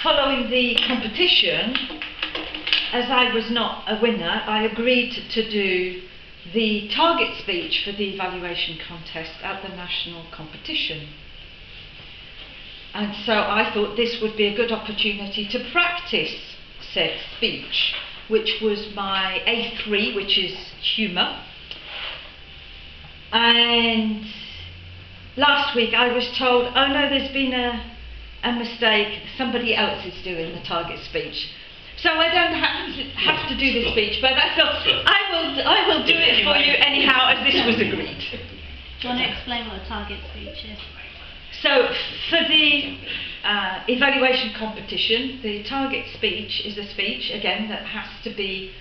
following the competition, as I was not a winner, I agreed to do the target speech for the evaluation contest at the national competition. And so I thought this would be a good opportunity to practice said speech, which was my A3, which is humour. And last week I was told, oh no, there's been a mistake, somebody else is doing the target speech. So I don't have to do the speech, but I thought I will do it for you anyhow, as this was agreed. Do you want to explain what a target speech is? So for the evaluation competition, the target speech is a speech, again, that has to be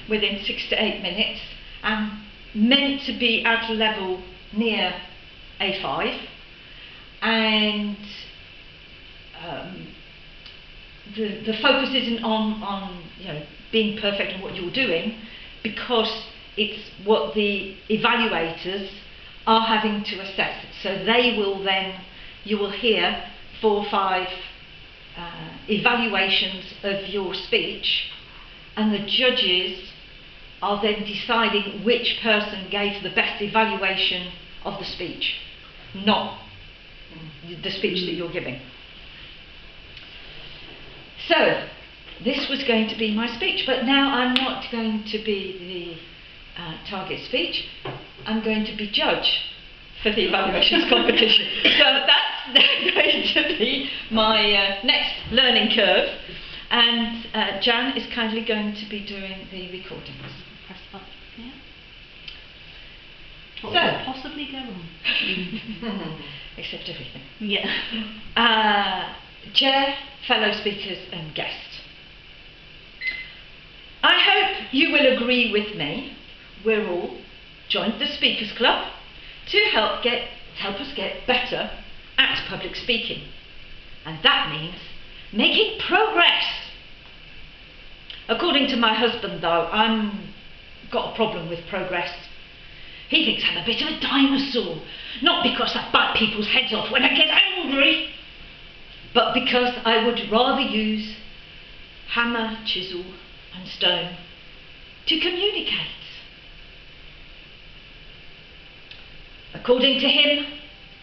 within 6 to 8 minutes and meant to be at a level near A5, and the focus isn't on being perfect in what you're doing, because it's what the evaluators are having to assess. So they will then, you will hear 4 or 5 evaluations of your speech, and the judges are then deciding which person gave the best evaluation of the speech, not the speech that you're giving. So this was going to be my speech, but now I'm not going to be the target speech. I'm going to be judge for the evaluations competition. So that's going to be my next learning curve, and Jan is kindly going to be doing the recordings. Press button. Yeah. So, What could possibly go wrong? except everything. Yeah. Chair, fellow speakers and guests. I hope you will agree with me. We're all joined the Speakers Club to help us get better at public speaking. And that means making progress. According to my husband, though, I'm got a problem with progress. He thinks I'm a bit of a dinosaur, not because I bite people's heads off when I get angry, but because I would rather use hammer, chisel and stone to communicate. According to him,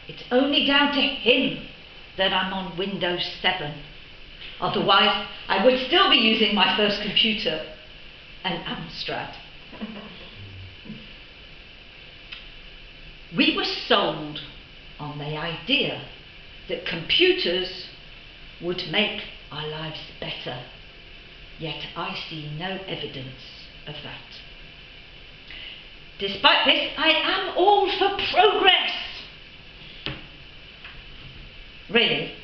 it's only down to him that I'm on Windows 7. Otherwise, I would still be using my first computer, an Amstrad. We were sold on the idea that computers would make our lives better, yet I see no evidence of that. Despite this, I am all for progress. Really.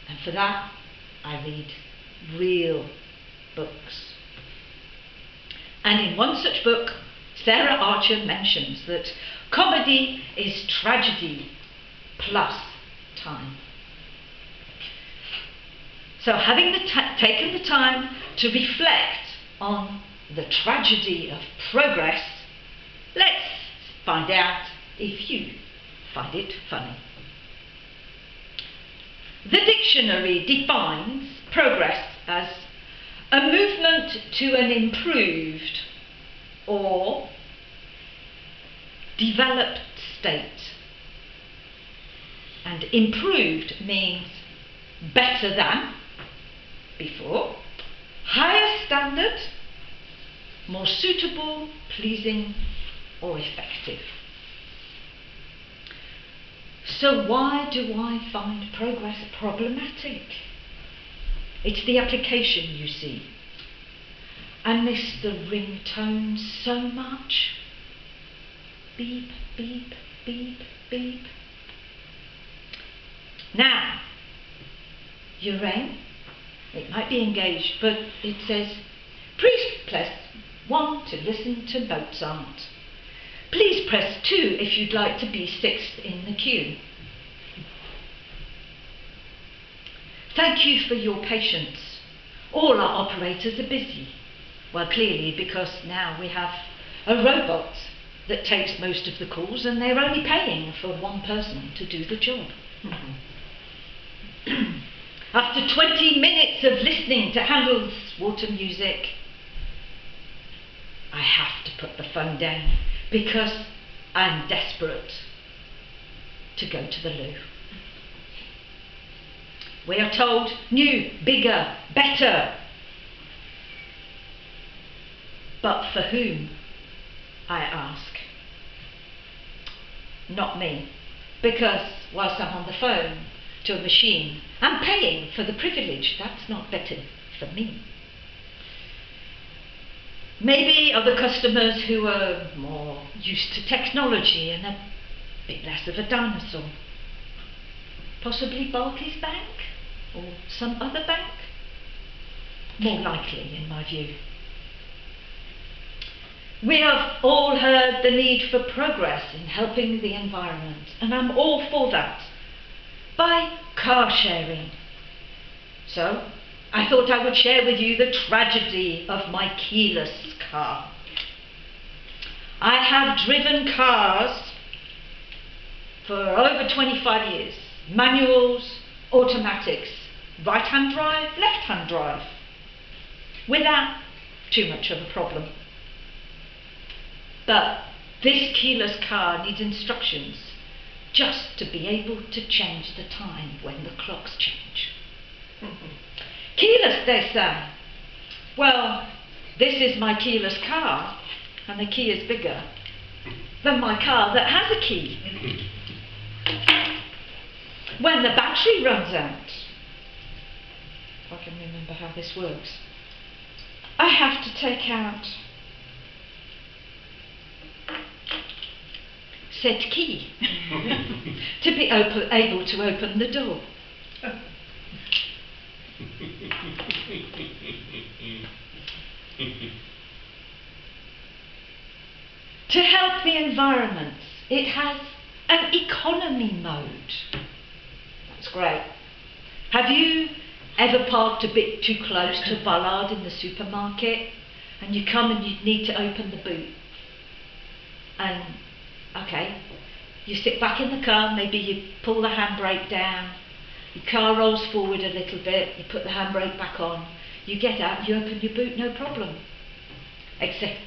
And for that, I read real books. And in one such book, Sarah Archer mentions that comedy is tragedy plus time. So having taken the time to reflect on the tragedy of progress, let's find out if you find it funny. The dictionary defines progress as a movement to an improved or developed state. And improved means better than before, higher standard, more suitable, pleasing or effective. So why do I find progress problematic? It's the application, you see. I miss the ringtone so much. Beep, beep, beep, beep. Now, you ring. It might be engaged, but it says, please press 1 to listen to Mozart. Please press 2 if you'd like to be 6th in the queue. Thank you for your patience. All our operators are busy. Well, clearly, because now we have a robot that takes most of the calls, and they're only paying for one person to do the job. After 20 minutes of listening to Handel's Wootton music, I have to put the phone down because I'm desperate to go to the loo. We are told new, bigger, better. But for whom, I ask? Not me, because whilst I'm on the phone to a machine, I'm paying for the privilege. That's not better for me. Maybe other customers who are more used to technology and a bit less of a dinosaur. Possibly Barclays Bank or some other bank. More likely, in my view. We have all heard the need for progress in helping the environment, and I'm all for that, by car sharing. So, I thought I would share with you the tragedy of my keyless car. I have driven cars for over 25 years, manuals, automatics, right-hand drive, left-hand drive, without too much of a problem. But this keyless car needs instructions just to be able to change the time when the clocks change. Keyless, they say. Well, this is my keyless car, and the key is bigger than my car that has a key. When the battery runs out, if I can remember how this works, I have to take out said key to be able to open the door. To help the environment, it has an economy mode. That's great. Have you ever parked a bit too close to a bollard in the supermarket and you come and you need to open the boot? And okay, you sit back in the car, maybe you pull the handbrake down, your car rolls forward a little bit, you put the handbrake back on, you get out, you open your boot, no problem. Except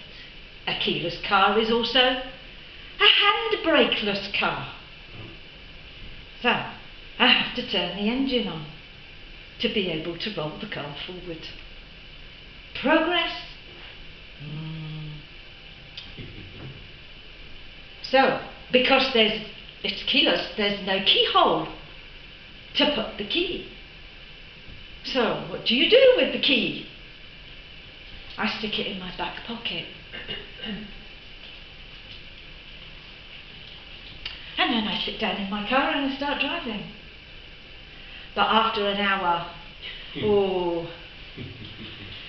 a keyless car is also a handbrakeless car. So, I have to turn the engine on to be able to roll the car forward. Progress? So, because it's keyless, there's no keyhole to put the key. So, what do you do with the key? I stick it in my back pocket. And then I sit down in my car and I start driving. But after an hour,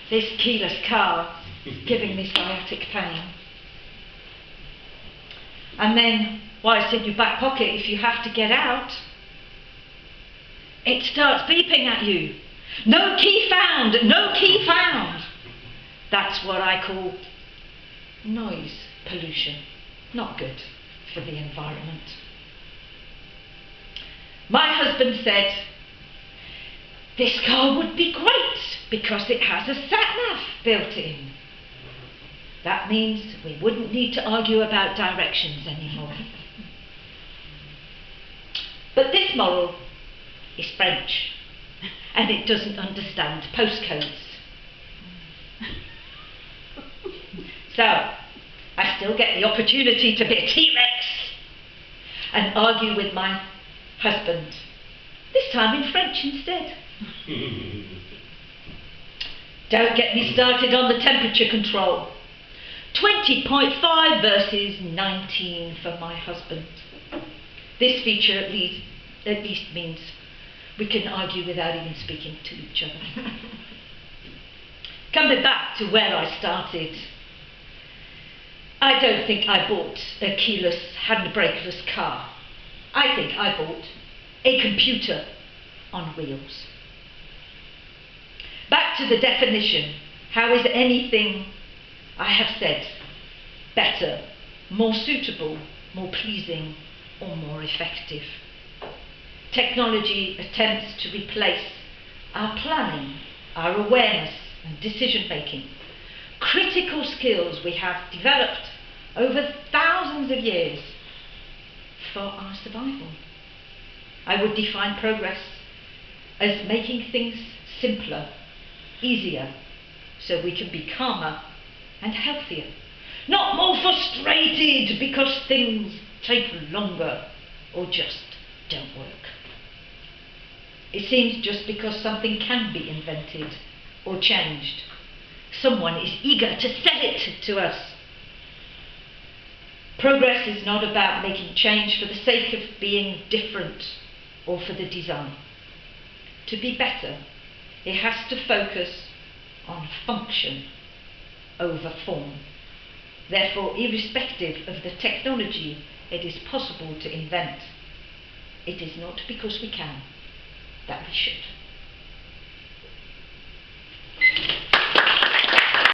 this keyless car is giving me sciatic pain. And then, while it's in your back pocket, if you have to get out, it starts beeping at you. No key found, no key found. That's what I call noise pollution. Not good for the environment. My husband said, this car would be great because it has a sat-nav built in. That means we wouldn't need to argue about directions anymore. But this moral is French, and it doesn't understand postcodes. So, I still get the opportunity to be a T-Rex and argue with my husband, this time in French instead. Don't get me started on the temperature control. 20.5 versus 19 for my husband. This feature at least means we can argue without even speaking to each other. Coming back to where I started, I don't think I bought a keyless, handbrakeless car. I think I bought a computer on wheels. Back to the definition. How is anything I have said better, more suitable, more pleasing, or more effective? Technology attempts to replace our planning, our awareness and decision making, critical skills we have developed over thousands of years for our survival. I would define progress as making things simpler, easier, so we can be calmer and healthier. Not more frustrated because things take longer or just don't work. It seems just because something can be invented or changed, someone is eager to sell it to us. Progress is not about making change for the sake of being different or for the design. To be better, it has to focus on function over form. Therefore, irrespective of the technology it is possible to invent, it is not because we can that we should.